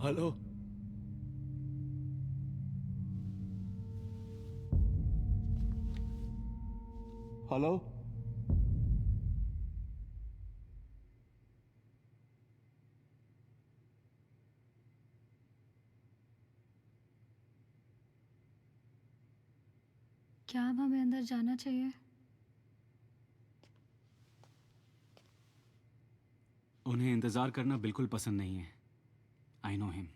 Hello. Hello. क्या अब हमें अंदर जाना चाहिए? उन्हें इंतजार करना बिल्कुल पसंद नहीं है। I know him.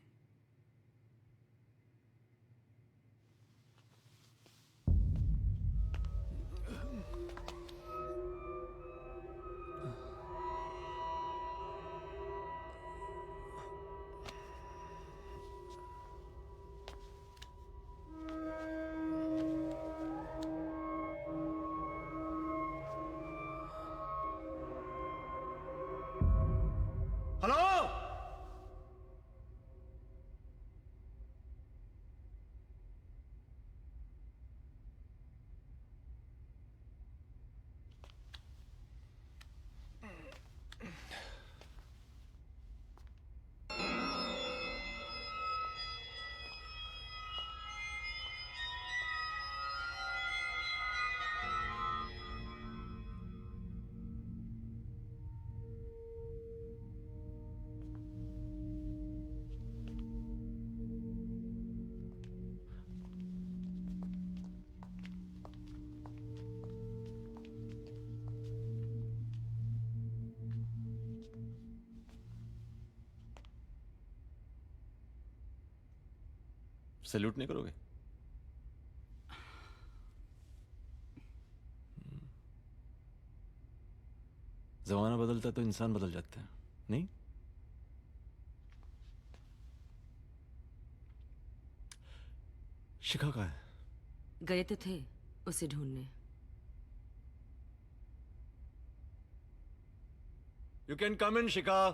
Hello. Salute नहीं करोगे? जमाना बदलता है तो इंसान बदल जाते हैं, नहीं? शिखा कहाँ है? गए तो थे उसे ढूंढने। यू कैन कम इन शिखा।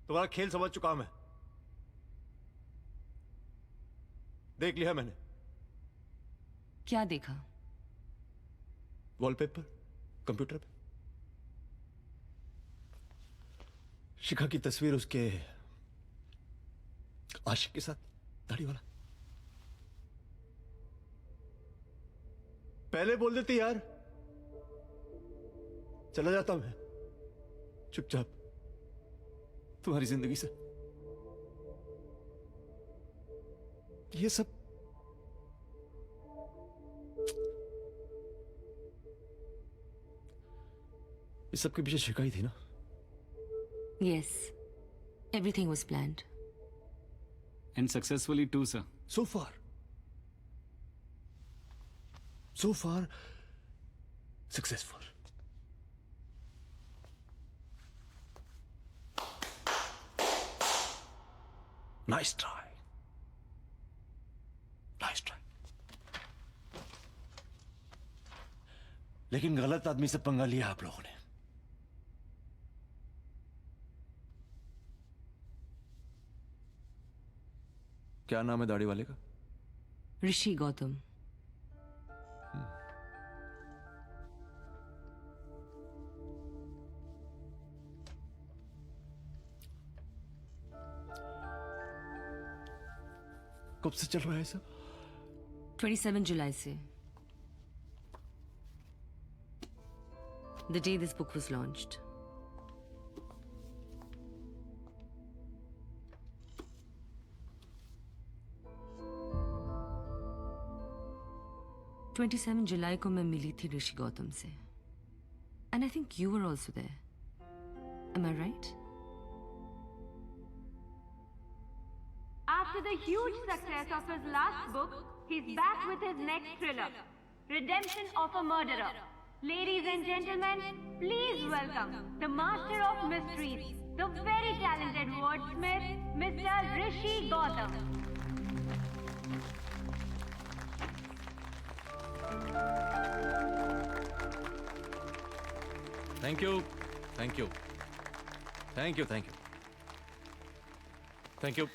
तुम्हारा खेल समझ चुका मैं। देख लिया मैंने। क्या देखा? वॉलपेपर, कंप्यूटर पे शिखा की तस्वीर, उसके आशिक के साथ, दाढ़ी वाला। पहले बोल देती यार, चला जाता मैं चुपचाप तुम्हारी जिंदगी से। ये सब इस सब के पीछे शिखा ही थी ना? Yes, everything was planned. And successfully too sir. So far successful. Nice try. लेकिन गलत आदमी से पंगा लिया आप लोगों ने। क्या नाम है दाढ़ी वाले का? ऋषि गौतम। कब से चल रहा है सब? 27 जुलाई से। The day this book was launched. जुलाई को मैं मिली थी ऋषि गौतम से। And I think you were also there. Am I right? After the huge success of his last book, he's back with his next thriller, Redemption of a Murderer. Ladies and gentlemen, please welcome the master of mysteries, the very talented wordsmith, Mr. Rishi Gautam. Thank you, thank you, thank you, thank you, thank you.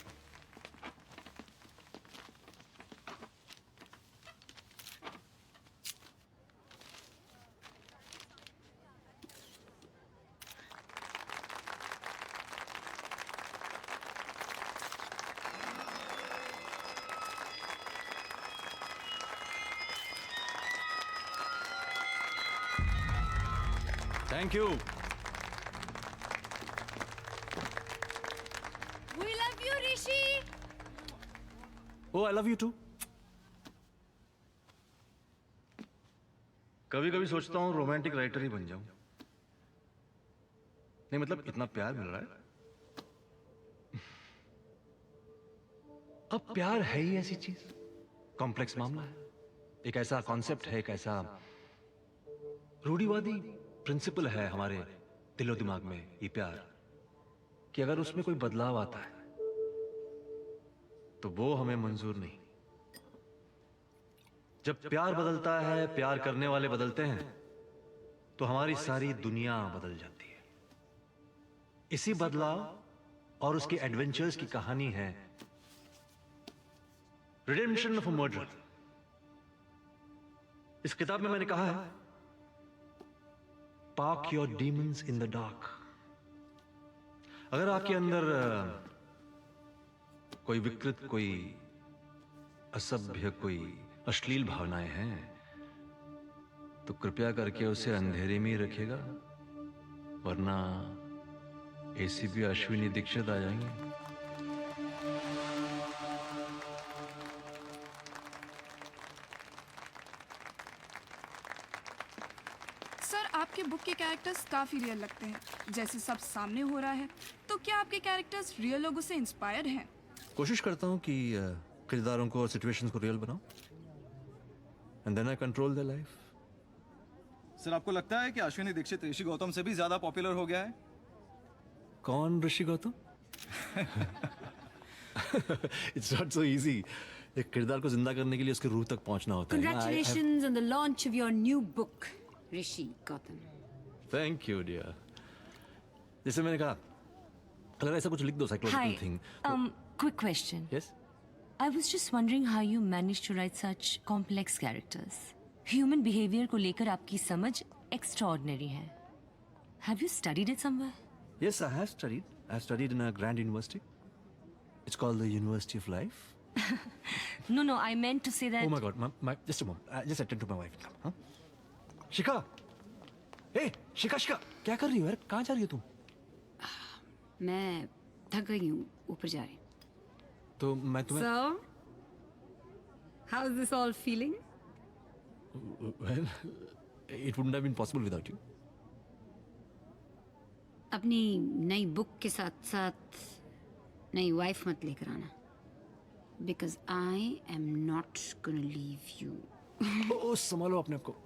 Thank you. We love you, Rishi. Oh I love you too. कभी कभी सोचता हूँ romantic writer ही बन जाऊं। नहीं मतलब इतना प्यार मिल रहा है। अब प्यार है ही ऐसी चीज, कॉम्प्लेक्स मामला है, एक ऐसा कॉन्सेप्ट है, एक ऐसा रूढ़िवादी प्रिंसिपल है हमारे दिलो दिमाग में ये प्यार, कि अगर उसमें कोई बदलाव आता है तो वो हमें मंजूर नहीं। जब प्यार बदलता है, प्यार करने वाले बदलते हैं, तो हमारी सारी दुनिया बदल जाती है। इसी बदलाव और उसके एडवेंचर्स की कहानी है रिडेम्पशन ऑफ अ मर्डरर। इस किताब में मैंने कहा है, park your demons in the dark. अगर आपके अंदर कोई विकृत, कोई असभ्य, कोई अश्लील भावनाएं हैं, तो कृपया करके उसे अंधेरे में ही रखिएगा, वरना एसीपी अश्विनी दीक्षित आ जाएंगे। सर, आपके बुक के कैरेक्टर्स काफ़ी रियल लगते हैं, जैसे सब सामने हो रहा है। तो क्या आपके कैरेक्टर्स रियल लोगों से इंस्पायर्ड हैं? कोशिश करता हूं कि किरदारों को और सिचुएशंस को रियल बनाऊं, and then I control the life. Sir, आपको लगता है कि अश्विनी दीक्षित ऋषि गौतम से भी ज्यादा पॉपुलर हो गया है? कौन Rishi Gautam? It's not so easy. एक किरदार को जिंदा करने के लिए उसके रूह तक पहुंचना होता है। Congratulations on the launch of your new book, Rishi Gautam. Thank you dear. जैसे मैंने कहा, अगर ऐसा कुछ लिख दो Hi. Psychological thing. Quick question. Yes. I was just wondering how you managed to write such complex characters. Human behavior को लेकर आपकी समझ extraordinary है. Have you studied it somewhere? Yes, I have studied. I have studied in a grand university. It's called the University of Life. No, I meant to say that. Oh my God, my just a moment. I just attend to my wife. Huh? Shikha, hey, शिखा, क्या कर रही हो यार? कहाँ जा रही हो तुम? मैं थक गई हूँ, ऊपर जा रही हूँ. तो मैं तुम्हें So, how's this all feeling? well, it wouldn't have been possible without you. अपनी नई बुक के साथ साथ नई वाइफ मत लेकर आना. Because I am not gonna leave you. ओ संभालो अपने आप को।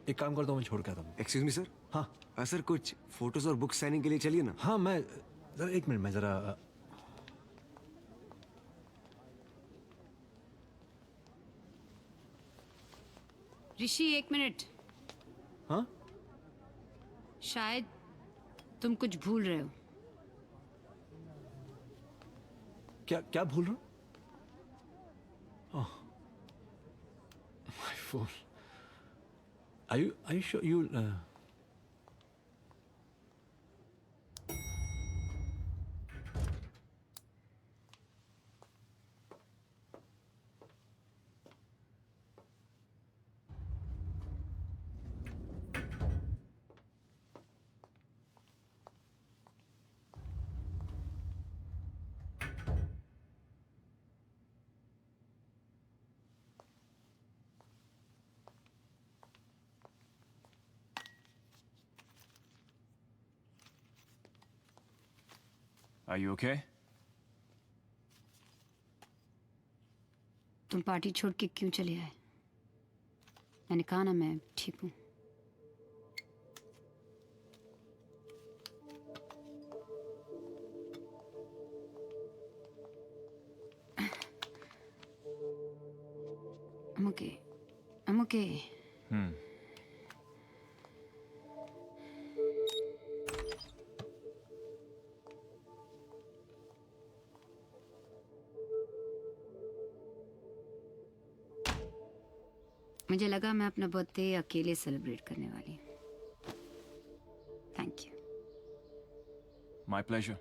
एक काम करता हूँ, मैं छोड़ के आता हूँ। Excuse me sir. हाँ सर, कुछ फोटोज और बुक साइनिंग के लिए चलिए ना। हाँ, मैं जरा एक मिनट, मैं जरा ऋषि, एक मिनट. हाँ शायद तुम कुछ भूल रहे हो. क्या भूल रहा हूँ? Oh, my phone. Are you sure you Are you okay? तुम पार्टी छोड़ के क्यों चले आए? मैंने कहा ना, मैं ठीक हूँ. I'm okay. I'm okay. मुझे लगा मैं अपना बर्थडे अकेले सेलिब्रेट करने वाली हूँ. Thank you. My pleasure.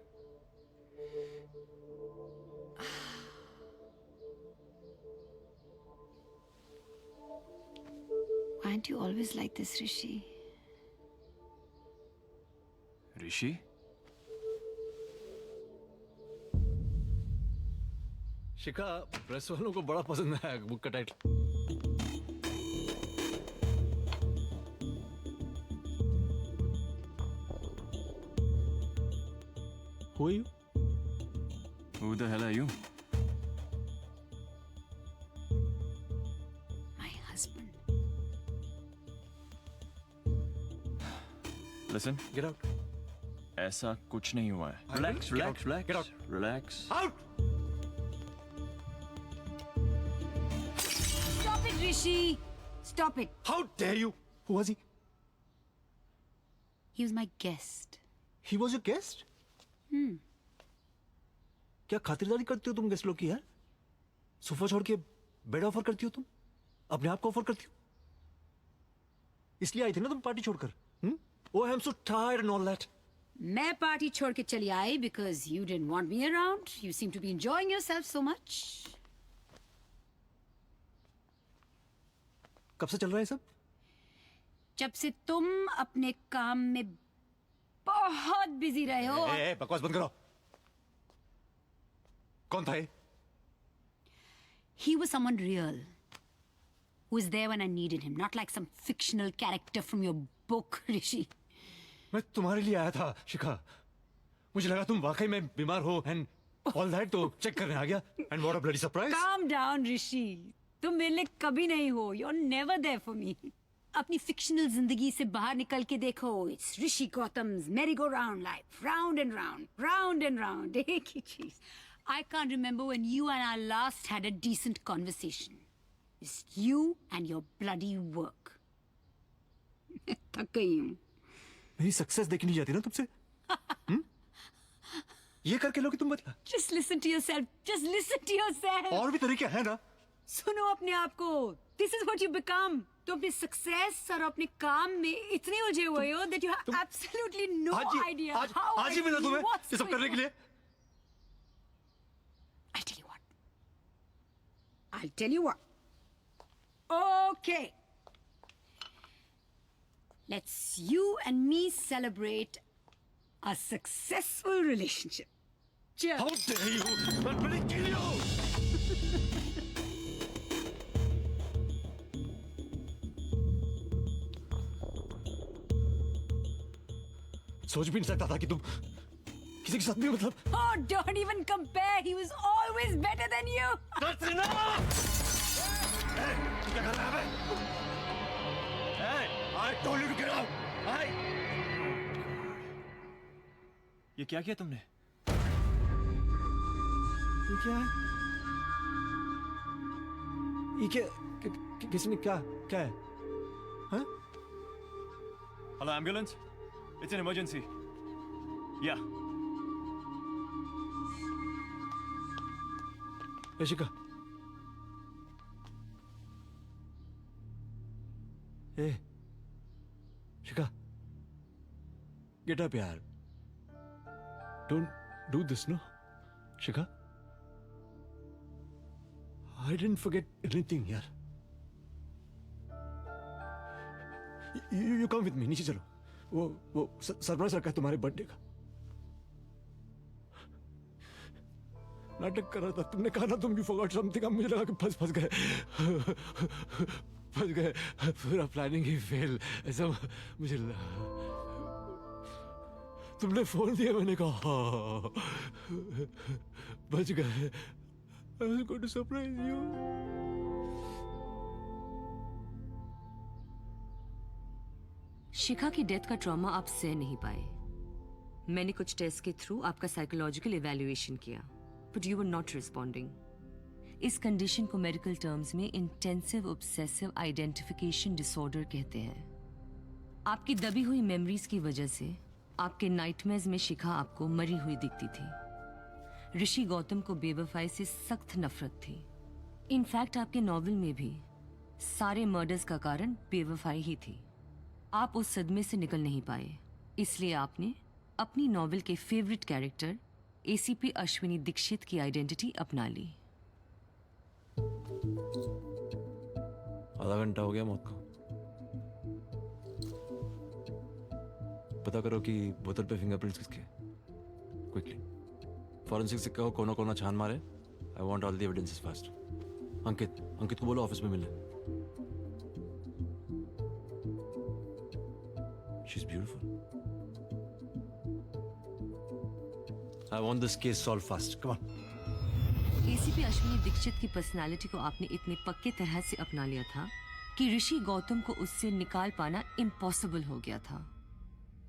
Why aren't you always like this, Rishi? Rishi? Shikha, press वालों को बड़ा पसंद है बुक का title. Who are you? Who the hell are you? My husband. Listen, Get out. ऐसा कुछ नहीं हुआ है. Relax, Get relax, out, relax, get out. relax. Out! Stop it, Rishi. Stop it. How dare you? Who was he? He was my guest. He was your guest? क्या खातिरदारी करती हो तुम गेस्ट लोग की यार? सोफा छोड़ के बेड ऑफर करती हो तुम? अपने आप को ऑफर करती हो? इसलिए आई थी ना तुम पार्टी छोड़कर? Oh, I'm so tired and all that. मैं पार्टी छोड़ के चली आई because you didn't want me around. You seem to be enjoying yourself so much. कब से चल रहा है सब? जब से तुम अपने काम में बहुत बिजी रहे हो. बकवास बंद करो। कौन था ये? He was someone real. Who was there when I needed him, not like some fictional character from your book, Rishi. मैं तुम्हारे लिए आया था शिखा। मुझे लगा तुम वाकई में बीमार हो and all that, तो चेक करने आ गया। And what a bloody surprise! Calm down, Rishi. तुम मेरे लिए कभी नहीं हो. You're never there for me. अपनी फिक्शनल जिंदगी से बाहर निकल के देखो. It's Rishi Gautam's merry-go-round life, round and round, round and round. एक ही चीज. I can't remember when you and I last had a decent conversation. It's you and your bloody work. थक गई हूँ. मेरी सक्सेस देखी नहीं जाती ना तुमसे? ये करके लोगे तुम बदला? Just listen to yourself. Just listen to yourself. और भी तरीके हैं ना? सुनो अपने आप को. This is what you become. तुम अपनी सक्सेस और अपने काम में इतने उलझे हुए हो that you have absolutely no idea how आज ही मिला तुम्हें what's ये सब करने के लिए? I'll tell you what. I'll tell you what. Okay. Let's you and me celebrate a successful relationship. Cheers. How dare you? I'll bloody kill you! सोच भी नहीं सकता था कि तुम किसी के साथ भी मतलब Oh, don't even compare. He was always better than you. That's enough! Hey, क्या कर रहा है? Hey, I told you to get out! Hey! ये क्या किया तुमने? ये क्या है? ये क्या किसने क्या है? हाँ? Hello, ambulance? It's an emergency. Yeah. Yashika. Hey. Shika. Get up, yaar. Don't do this, no? Shika. I didn't forget anything, yaar. You come with me, नीचे चलो. वो सरप्राइज रखा है तुम्हारे बर्थडे का. नाटक कर रहा था. तुमने कहा ना तुम भी फॉरगॉट समथिंग. अब मुझे लगा कि फंस गए. पूरा प्लानिंग ही फेल. ऐसा मुझे तुमने फोन दिया. मैंने कहा बच गए. I was going to surprise you. शिखा की डेथ का ट्रॉमा आप सह नहीं पाए. मैंने कुछ टेस्ट के थ्रू आपका साइकोलॉजिकल इवैल्यूएशन किया, but you were not responding. इस कंडीशन को मेडिकल टर्म्स में इंटेंसिव ऑब्सेसिव आइडेंटिफिकेशन डिसऑर्डर कहते हैं. आपकी दबी हुई मेमोरीज की वजह से आपके नाइटमेयर्स में शिखा आपको मरी हुई दिखती थी. ऋषि गौतम को बेवफाई से सख्त नफरत थी. इनफैक्ट आपके नॉवेल में भी सारे मर्डर्स का कारण बेवफाई ही थी. आप उस सदमे से निकल नहीं पाए, इसलिए आपने अपनी नॉवेल के favourite character ACP Ashwini Dixit की आइडेंटिटी अपना ली. आधा घंटा हो गया मौत को. पता करो कि बोतल पे फिंगरप्रिंट्स किसके क्विकली फॉरेंसिक से कहो कोना कोना छान मारे I want all the evidences fast Ankit Ankit को बोलो ऑफिस में मिलने she is beautiful I want this case solve fast come on ACP Ashwini Dixit की पर्सनालिटी को आपने इतने पक्के तरह से अपना लिया था कि ऋषि गौतम को उससे निकाल पाना इम्पॉसिबल हो गया था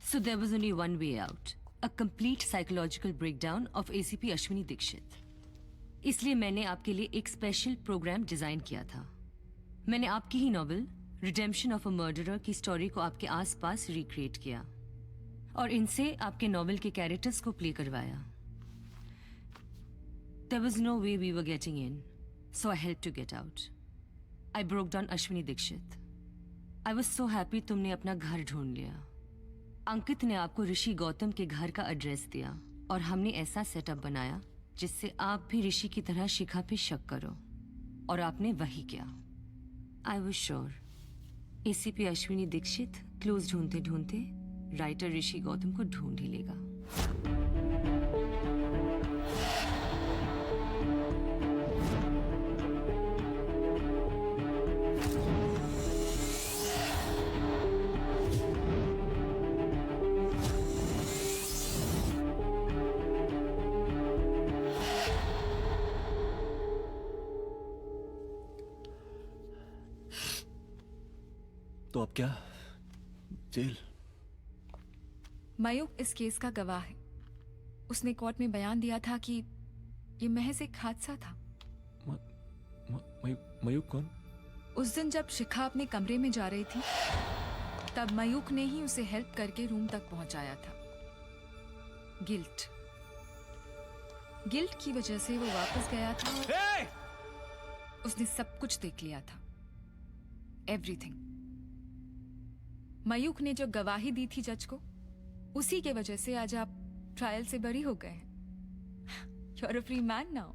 so there was only one way out a complete psychological breakdown of ACP Ashwini Dikshit इसलिए मैंने आपके लिए एक स्पेशल प्रोग्राम डिजाइन किया था मैंने आपकी ही novel redemption of a murderer की स्टोरी को आपके आसपास रिक्रिएट किया और इनसे आपके नॉवेल के कैरेक्टर्स को प्ले करवाया There was no way we were getting in, so I helped to get out. I broke down Ashwini Dikshit. I was so happy तुमने अपना घर ढूंढ लिया अंकित ने आपको ऋषि गौतम के घर का एड्रेस दिया और हमने ऐसा सेटअप बनाया जिससे आप भी ऋषि की तरह शिखा पे शक करो और आपने वही किया I was sure ACP Ashwini Dikshit clues ढूंढते ढूंढते राइटर ऋषि गौतम को ढूंढ ही लेगा तो अब क्या जेल मयूक इस केस का गवाह है उसने कोर्ट में बयान दिया था कि ये महज एक हादसा था मयूक कौन उस दिन जब शिखा अपने कमरे में जा रही थी तब मयूक ने ही उसे हेल्प करके रूम तक पहुंचाया था गिल्ट गिल्ट की वजह से वो वापस गया था और उसने सब कुछ देख लिया था एवरीथिंग मयूक ने जो गवाही दी थी जज को उसी के वजह से आज आप ट्रायल से बरी हो गए हैं you are a free man now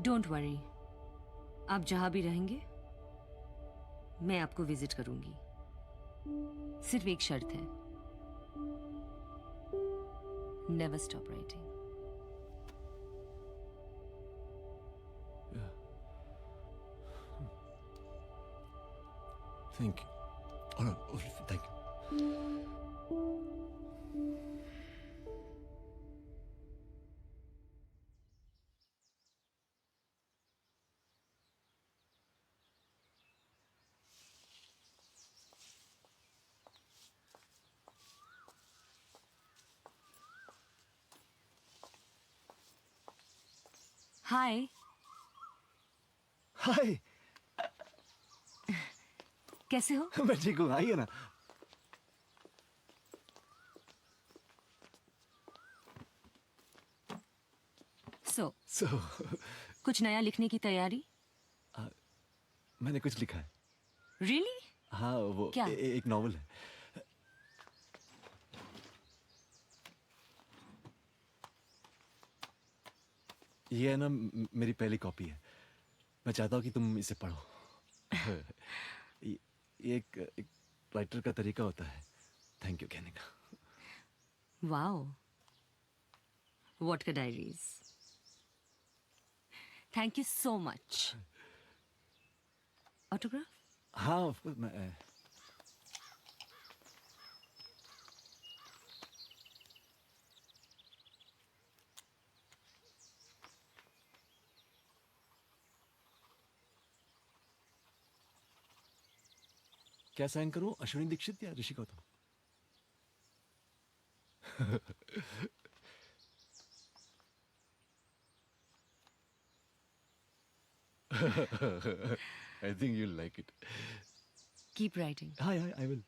don't worry आप जहां भी रहेंगे मैं आपको विजिट करूंगी सिर्फ एक शर्त है never stop writing Thank you. Oh no, thank you. हाय हाय कैसे हो मैं ठीक हूँ आइए ना सो कुछ नया लिखने की तैयारी मैंने कुछ लिखा है रियली हाँ वो क्या? एक नॉवल है ये है ना मेरी पहली कॉपी है मैं चाहता हूँ कि तुम इसे पढ़ो ये एक राइटर का तरीका होता है थैंक यू कहने का वाओ व्हाट का diaries thank you so much autograph हाँ ऑफ कोर्स मैं क्या साइन करूं अश्विनी दीक्षित या Rishi Gautam I think you'll like it. Keep writing Hi, I will.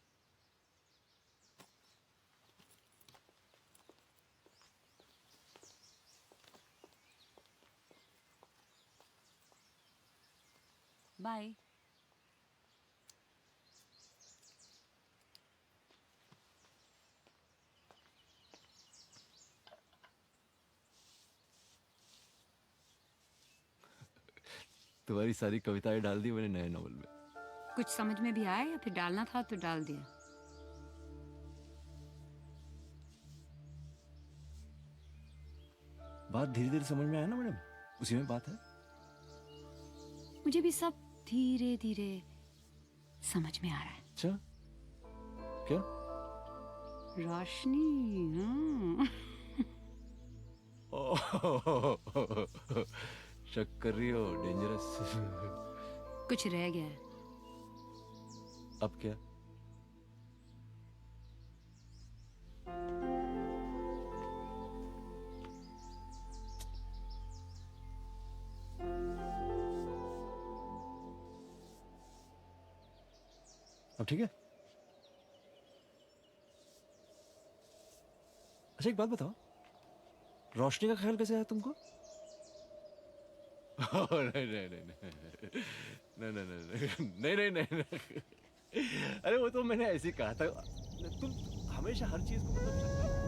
Bye तुम्हारी सारी कविताएं डाल दी मैंने नए नॉवल में। कुछ समझ में भी आया या फिर डालना था तो डाल दिया? बात धीरे धीरे समझ में आया ना मैडम, उसी में बात है। मुझे भी सब धीरे धीरे समझ में आ रहा है। अच्छा क्या? रोशनी, हाँ। शक कर रही हो? डेंजरस। कुछ रह गया है। अब क्या? अब ठीक है? अच्छा एक बात बताओ, रोशनी का ख्याल कैसे आया तुमको? नहीं नहीं नहीं नहीं नहीं नहीं नहीं नहीं नहीं। अरे वो तो मैंने ऐसे ही कहा था। तुम हमेशा हर चीज को मतलब